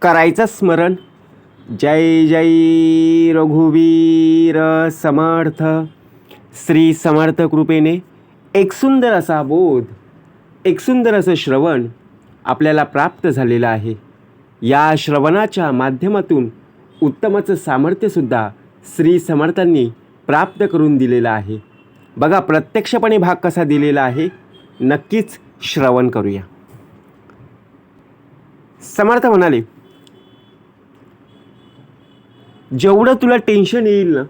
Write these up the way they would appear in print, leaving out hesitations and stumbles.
करायचं स्मरण. जय जय रघुवीर समर्थ. श्री समर्थ कृपेने एक सुंदर असा बोध, एक सुंदर असं श्रवण आपल्याला प्राप्त झालेलं आहे. या श्रवणाच्या माध्यमातून उत्तमचं सामर्थ्यसुद्धा श्री समर्थांनी प्राप्त करून दिलेलं आहे. बघा प्रत्यक्षपणे भाग कसा दिलेला आहे, नक्कीच श्रवण करूया. समर्थ म्हणाले, जेवढं तुला टेन्शन येईल ना,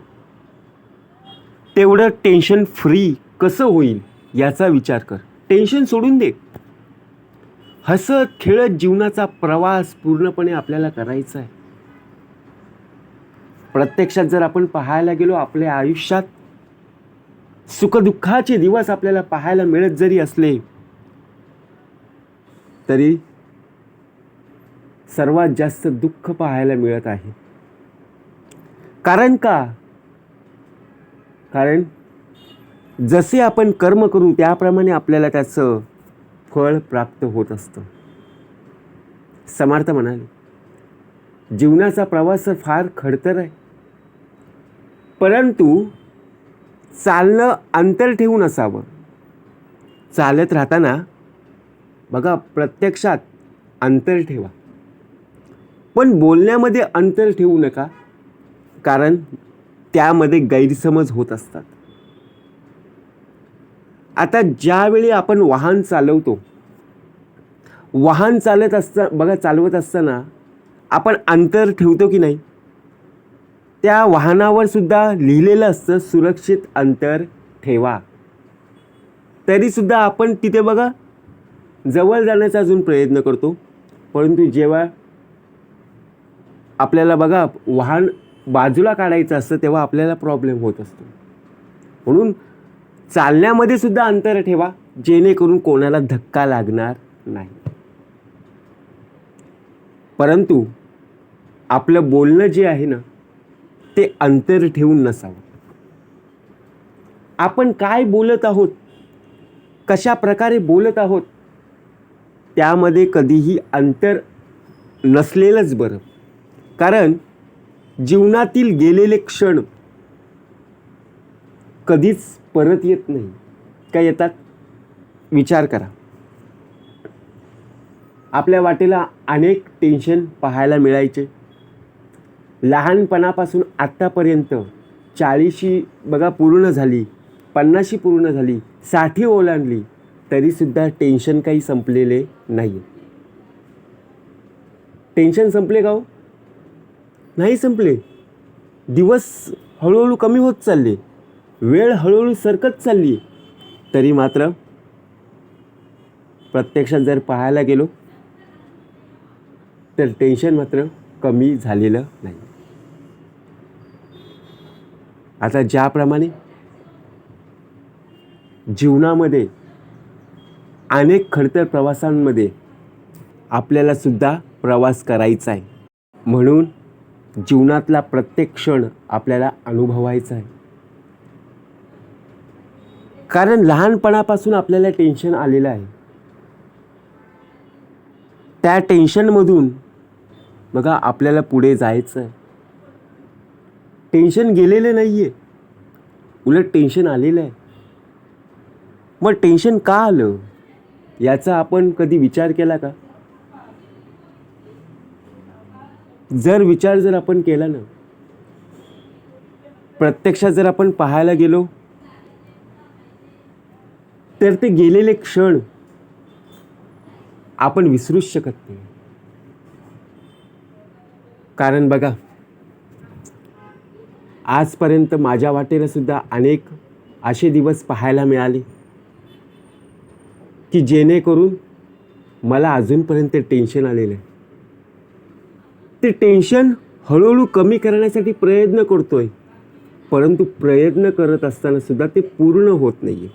तेवढं टेन्शन फ्री कसं होईल याचा विचार कर. टेन्शन सोडून दे. हसत खेळत जीवनाचा प्रवास पूर्णपणे आपल्याला करायचा आहे. प्रत्यक्षात जर आपण पाहायला गेलो, आपल्या आयुष्यात सुखदुःखाचे दिवस आपल्याला पाहायला मिळत जरी असले तरी सर्वात जास्त दुःख पाहायला मिळत आहे. कारण का? कारण जसे आपण कर्म करू त्याप्रमाणे आपल्याला त्याचं फळ प्राप्त होत असतं. समर्थ म्हणाले, जीवनाचा प्रवास फार खडतर आहे, परंतु चालणं अंतर ठेवून असावं. चालत राहताना बघा प्रत्यक्षात अंतर ठेवा, पण बोलण्यामध्ये अंतर ठेवू नका, कारण त्यामध्ये गैरसमज होत असतात. आता ज्यावेळी आपण वाहन चालवतो, वाहन चालवत असताना आपण अंतर ठेवतो की नाही? त्या वाहनावर सुद्धा लिहिलेलं असतं सुरक्षित अंतर ठेवा. तरीसुद्धा आपण तिथे बघा जवळ जाण्याचा अजून प्रयत्न करतो, परंतु जेव्हा आपल्याला बघा वाहन बाजूला काढायचं असतं तेव्हा आपल्याला प्रॉब्लेम होत असतो. म्हणून चालण्यामध्ये सुद्धा अंतर ठेवा, जेणेकरून कोणाला धक्का लागणार नाही. परंतु आपलं बोलणं जे आहे ना, ते अंतर ठेवून नसावं. आपण काय बोलत आहोत, कशा प्रकारे बोलत आहोत, त्यामध्ये कधीही अंतर नसलेलंच बरं. कारण जीवनातील गेलेले क्षण कधीच परत येत नाही. काय येतात? विचार करा. आपल्या वाटेला अनेक टेन्शन पाहायला मिळायचे. लहानपणापासून आत्तापर्यंत 40शी बघा पूर्ण झाली, 50शी पूर्ण झाली, 60 ओलांडली, तरीसुद्धा टेन्शन काही संपलेले नाही. टेन्शन संपले का हो? नाही संपले. दिवस हळूहळू कमी होत चालले, वेळ हळूहळू सरकत चालली, तरी मात्र प्रत्यक्षात जर पाहायला गेलो तर टेन्शन मात्र कमी झालेलं नाही. आता ज्याप्रमाणे जीवनामध्ये अनेक खडतर प्रवासांमध्ये आपल्याला सुद्धा प्रवास करायचा आहे, म्हणून जीवनातला प्रत्येक क्षण आपल्याला अनुभवायचा आहे. कारण लहानपणापासून आपल्याला टेन्शन आलेलं आहे. त्या टेन्शनमधून बघा आपल्याला पुढे जायचं आहे. टेन्शन गेलेलं नाही आहे, उलट टेन्शन आलेलं आहे. मग टेन्शन का आलं याचा आपण कधी विचार केला का? जर आपण केला ना, प्रत्यक्षात जर आपण पाहायला गेलो तर ते गेलेले क्षण आपण विसरूच शकत नाही. कारण बघा आजपर्यंत माझ्या वाटेला सुद्धा अनेक असे दिवस पाहायला मिळाले की जेणेकरून मला अजूनपर्यंत टेन्शन आलेलं आहे. ते टेन्शन हळूहळू कमी करण्यासाठी प्रयत्न करतोय, परंतु प्रयत्न करत असताना सुद्धा ते पूर्ण होत नाहीये.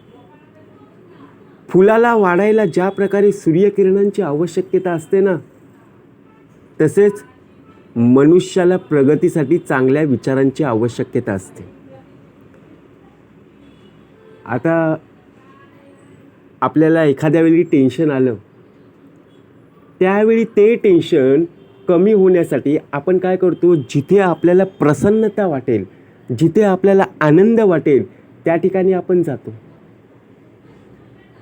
फुलाला वाढायला ज्या प्रकारे सूर्यकिरणांची आवश्यकता असते ना, तसेच मनुष्याला प्रगतीसाठी चांगल्या विचारांची आवश्यकता असते. आता आपल्याला एखाद्या वेळी टेन्शन आलं, त्यावेळी ते टेन्शन कमी होण्यासाठी आपण काय करतो, जिथे आपल्याला प्रसन्नता वाटेल, जिथे आपल्याला आनंद वाटेल त्या ठिकाणी आपण जातो.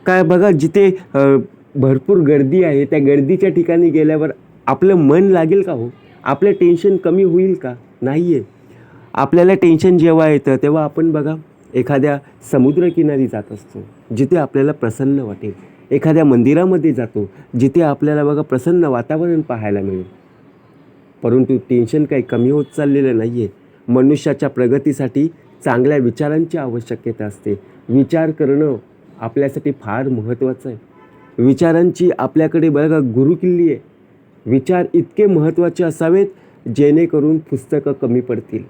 काय बघा, जिथे भरपूर गर्दी आहे त्या गर्दीच्या ठिकाणी गेल्यावर आपलं मन लागेल का हो? आपलं टेन्शन कमी होईल का? नाही आहे. आपल्याला टेन्शन जेव्हा येतं तेव्हा आपण बघा एखाद्या समुद्रकिनारी जात असतो जिथे आपल्याला प्रसन्न वाटेल, एखाद्या मंदिरामध्ये जातो जिथे आपल्याला बघा प्रसन्न वातावरण पाहायला मिळेल. परंतु टेन्शन काही कमी होत चाललेलं नाही आहे. मनुष्याच्या प्रगतीसाठी चांगल्या विचारांची आवश्यकता असते. विचार करणं आपल्यासाठी फार महत्त्वाचं आहे. विचारांची आपल्याकडे बघा गुरुकिल्ली आहे. विचार इतके महत्त्वाचे असावेत जेणेकरून पुस्तकं कमी पडतील.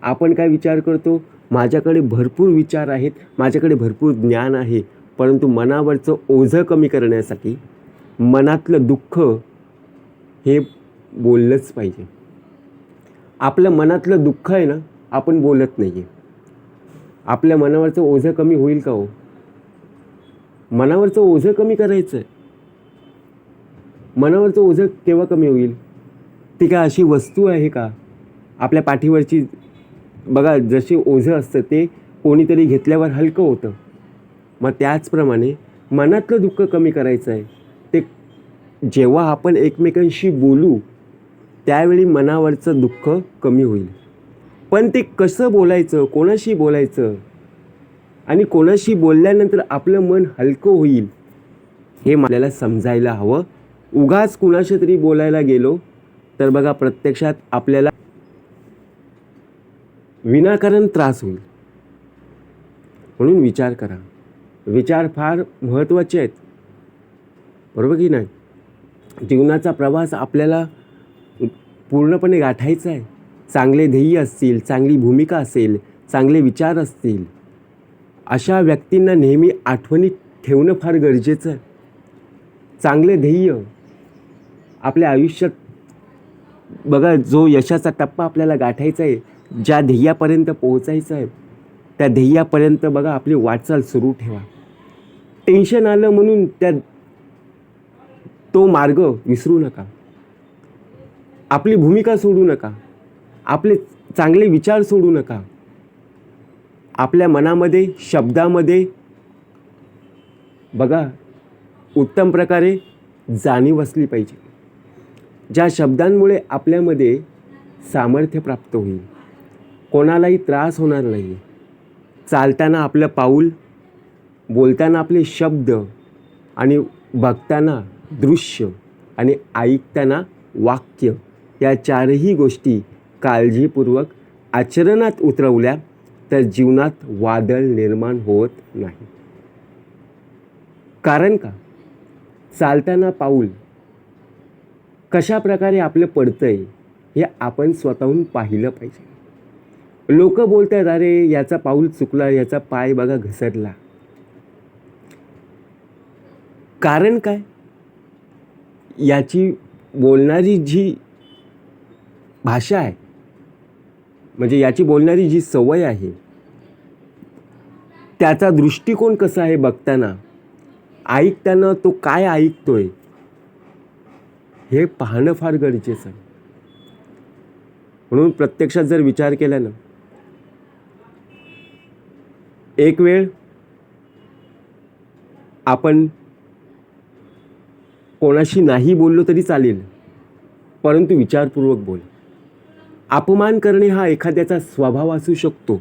आपण काय विचार करतो, माझ्याकडे भरपूर विचार आहेत, माझ्याकडे भरपूर ज्ञान आहे, परंतु मनावरचं ओझं कमी करण्यासाठी मनातलं दुःख हे बोललंच पाहिजे. आपलं मनातलं दुःख आहे ना, आपण बोलत नाही आहे. आपल्या मनावरचं ओझं कमी होईल का हो? मनावरचं ओझं कमी करायचं आहे. मनावरचं ओझं केव्हा कमी होईल? ती काय अशी वस्तू आहे का आपल्या पाठीवरची? बघा, जसे ओझं असतं ते कोणीतरी घेतल्यावर हलकं होतं. मग त्याचप्रमाणे मनातलं दुःख कमी करायचं आहे. ते जेव्हा आपण एकमेकांशी बोलू त्यावेळी मनावरचं दुःख कमी होईल. पण ते कसं बोलायचं, कोणाशी बोलायचं आणि कोणाशी बोलल्यानंतर आपलं मन हलकं होईल हे आपल्याला समजायला हवं. उगाच कुणाशी तरी बोलायला गेलो तर बघा प्रत्यक्षात आपल्याला विनाकारण त्रास होईल. म्हणून विचार करा. विचार फार महत्त्वाचे आहेत, बरोबर की नाही? जीवनाचा प्रवास आपल्याला पूर्णपणे गाठायचा आहे. चांगले ध्येय असतील, चांगली भूमिका असेल, चांगले विचार असतील, अशा व्यक्तींना नेहमी आठवणीत ठेवणं फार गरजेचं आहे. चांगले ध्येय आपल्या आयुष्यात बघा, जो यशाचा टप्पा आपल्याला गाठायचा आहे, ज्या ध्येयापर्यंत पोहोचायचं आहे त्या ध्येयापर्यंत बघा आपली वाटचाल सुरू ठेवा. टेन्शन आलं म्हणून तो मार्ग विसरू नका. आपली भूमिका सोडू नका. आपले चांगले विचार सोडू नका. आपल्या मनामध्ये, शब्दामध्ये बघा उत्तम प्रकारे जाणीव असली पाहिजे. ज्या शब्दांमुळे आपल्यामध्ये सामर्थ्य प्राप्त होईल, कोणालाही त्रास होणार नाही. चालताना आपलं पाऊल, बोलताना आपले शब्द आणि बघताना दृश्य आणि ऐकताना वाक्य, या चारही गोष्टी काळजीपूर्वक आचरणात उतरवल्या तर जीवनात वादळ निर्माण होत नाही. कारण का? चालताना पाऊल कशा प्रकारे आपलं पडतंय हे आपण स्वतःहून पाहिलं पाहिजे. लोक बोलतात, अरे याचा पाऊल चुकला, याचा पाय बघा घसरला. कारण काय? याची बोलणारी जी भाषा आहे, म्हणजे याची बोलणारी जी सवय आहे, त्याचा दृष्टिकोन कसा आहे बघताना, ऐकताना तो काय ऐकतोय हे पाहणं फार गरजेचं आहे. म्हणून प्रत्यक्षात जर विचार केला ना, एक वेळ आपण कोणाशी नाही बोललो तरी चालेल, परंतु विचारपूर्वक बोल. अपमान करणे हा एखाद्याचा स्वभाव असू शकतो,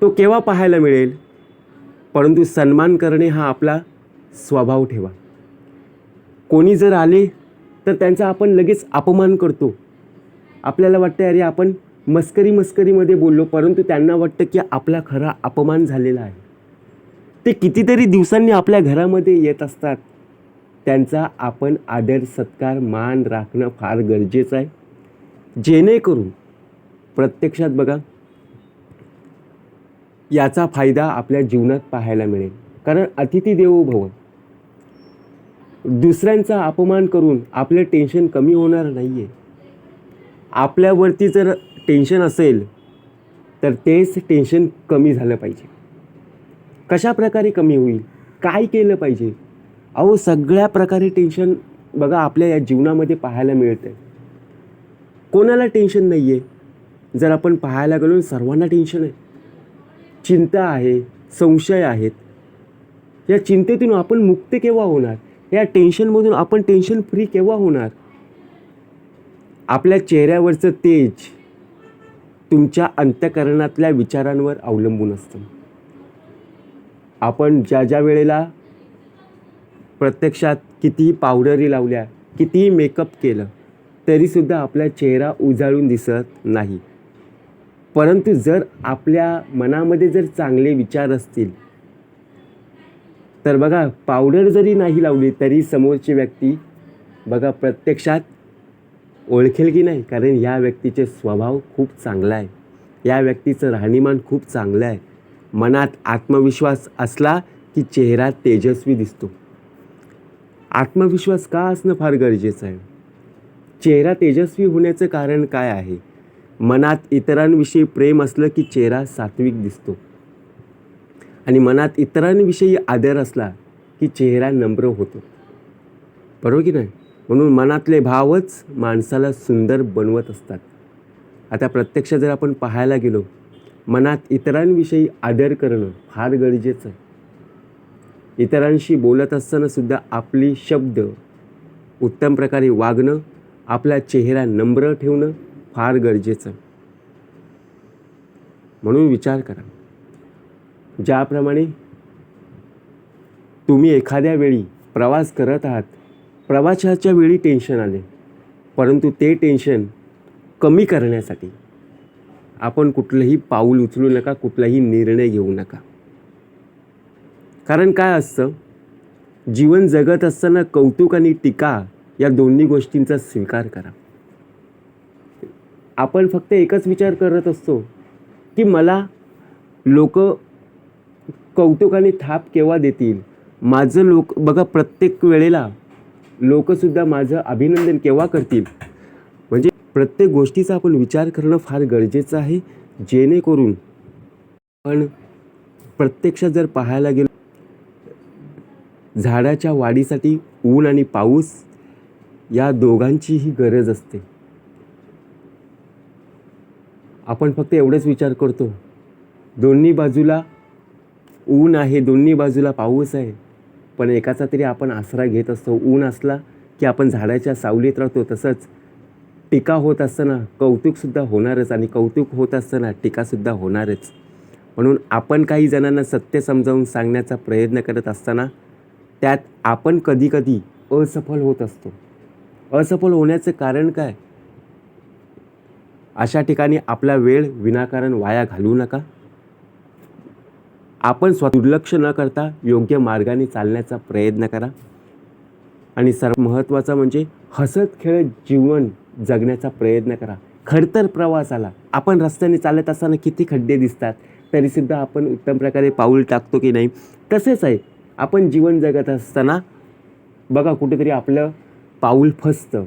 तो केव्हा पाहायला मिळेल, परंतु सन्मान करणे हा आपला स्वभाव ठेवा. कोणी जर आले तर त्यांचा आपण लगेच अपमान करतो. आपल्याला वाटतं अरे आपण मस्करीमध्ये बोललो, परंतु त्यांना वाटतं की आपला खरा अपमान झालेला आहे. ते कितीतरी दिवसांनी आपल्या घरामध्ये येत असतात. त्यांचा आपण आदर, सत्कार, मान राखणं फार गरजेचं आहे, जेणेकरून प्रत्यक्षात बघा याचा फायदा आपल्या जीवनात पाहायला मिळेल. कारण अतिथी देवो भव. दुसऱ्यांचा अपमान करून आपलं टेन्शन कमी होणार नाही आहे. आपल्यावरती जर टेन्शन असेल तर तेच टेन्शन कमी झालं पाहिजे. कशा प्रकारे कमी होईल, काय केलं पाहिजे? अहो सगळ्या प्रकारे टेन्शन बघा आपल्या या जीवनामध्ये पाहायला मिळतं. कोणाला टेन्शन नाही आहे. जर आपण पाहायला गेलो सर्वांना टेन्शन आहे, चिंता आहे, संशय आहेत. या चिंतेतून आपण मुक्त केव्हा होणार? या टेन्शनमधून आपण टेन्शन फ्री केव्हा होणार? आपल्या चेहऱ्यावरचं तेज तुमच्या अंतःकरणातल्या विचारांवर अवलंबून असतं. आपण ज्या ज्या वेळेला प्रत्यक्षात कितीही पावडरी लावल्या, कितीही मेकअप केलं, तरीसुद्धा आपला चेहरा उजाळून दिसत नाही. परंतु जर आपल्या मनामध्ये जर चांगले विचार असतील तर बघा, पावडर जरी नाही लावली तरी समोरची व्यक्ती बघा प्रत्यक्षात ओळखेल की नाही. कारण या व्यक्तीचे स्वभाव खूप चांगला आहे, या व्यक्तीचं राहणीमान खूप चांगलं आहे. मनात आत्मविश्वास असला की चेहरा तेजस्वी दिसतो. आत्मविश्वास का असणं फार गरजेचं आहे? चेहरा तेजस्वी होण्याचं कारण काय आहे? मनात इतरांविषयी प्रेम असलं की चेहरा सात्विक दिसतो आणि मनात इतरांविषयी आदर असला की चेहरा नम्र होतो. बरोबर की नाही? म्हणून मनातले भावच माणसाला सुंदर बनवत असतात. आता प्रत्यक्ष जर आपण पाहायला गेलो, मनात इतरांविषयी आदर करणं फार गरजेचं आहे. इतरांशी बोलत असताना सुद्धा आपली शब्द उत्तम प्रकारे वागणं, आपला चेहरा नम्र ठेवणं फार गरजेचं आहे. म्हणून विचार करा, ज्याप्रमाणे तुम्ही एखाद्या वेळी प्रवास करत आहात, प्रवासाच्या वेळी टेन्शन आले, परंतु ते टेन्शन कमी करण्यासाठी आपण कुठलंही पाऊल उचलू नका, कुठलाही निर्णय घेऊ नका. कारण काय असतं, जीवन जगत असताना कौतुक आणि टीका या दोन्ही गोष्टींचा स्वीकार करा. आपण फक्त एकच विचार करत असतो की मला लोक कौतुक आणि थाप केव्हा देतील, माझं लोक बघा प्रत्येक वेळेला लोकसुद्धा माझं अभिनंदन केव्हा करतील. म्हणजे प्रत्येक गोष्टीचा आपण विचार करणं फार गरजेचं आहे, जेणेकरून पण प्रत्यक्षात जर पाहायला गेलो, झाडाच्या वाढीसाठी ऊन आणि पाऊस या दोघांचीही गरज असते. आपण फक्त एवढंच विचार करतो, दोन्ही बाजूला ऊन आहे, दोन्ही बाजूला पाऊस आहे, पण एकाचा तरी आपण आसरा घेत असतो. ऊन असला की आपण झाडाच्या सावलीत राहतो, तसंच टीका होत असताना कौतुकसुद्धा होणारच आणि कौतुक होत असताना टीकासुद्धा होणारच. म्हणून आपण काही जणांना सत्य समजावून सांगण्याचा प्रयत्न करत असताना त्यात आपण कधीकधी असफल होत असतो. असफल होण्याचं कारण काय? अशा ठिकाणी आपला वेळ विनाकारण वाया घालवू नका. आपण दुर्लक्ष न करता योग्य मार्गाने चालण्याचा प्रयत्न करा आणि सर्वात महत्त्वाचं म्हणजे हसत खेळत जीवन जगण्याचा प्रयत्न करा. खडतर प्रवासाला आपण रस्त्याने चालत असताना किती खड्डे दिसतात, तरीसुद्धा आपण उत्तम प्रकारे पाऊल टाकतो की नाही? तसेच आहे, आपण जीवन जगत असताना बघा कुठेतरी आपलं पाऊल फसतं,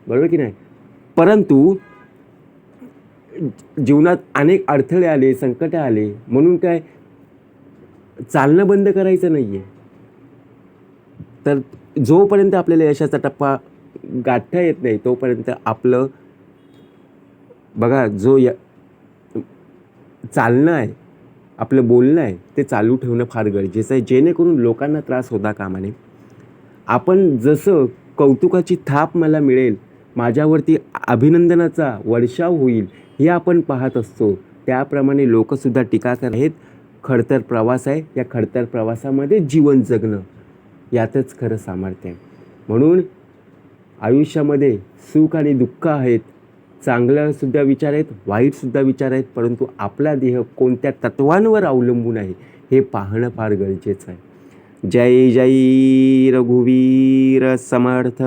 बरोबर की नाही? परंतु जीवनात अनेक अडथळे आले, संकट आले, म्हणून काय चालणं बंद करायचं नाही आहे. तर जोपर्यंत आपल्याला यशाचा टप्पा गाठता येत नाही तोपर्यंत आपलं बघा चालणं आहे, आपलं बोलणं आहे, ते चालू ठेवणं फार गरजेचं आहे, जेणेकरून लोकांना त्रास होता कामा नये. आपण जसं कौतुकाची थाप मला मिळेल, माझ्यावरती अभिनंदनाचा वर्षाव होईल हे आपण पाहत असतो, त्याप्रमाणे लोकसुद्धा टीका करत आहेत. खडतर प्रवास आहे, या खडतर प्रवासामध्ये जीवन जगणं यातच खरं सामर्थ्य आहे. म्हणून आयुष्यामध्ये सुख आणि दुःख आहेत, चांगल्यासुद्धा विचार आहेत, वाईटसुद्धा विचार आहेत, परंतु आपला देह कोणत्या तत्वांवर अवलंबून आहे हे पाहणं फार गरजेचं आहे. जय जय रघुवीर समर्थ.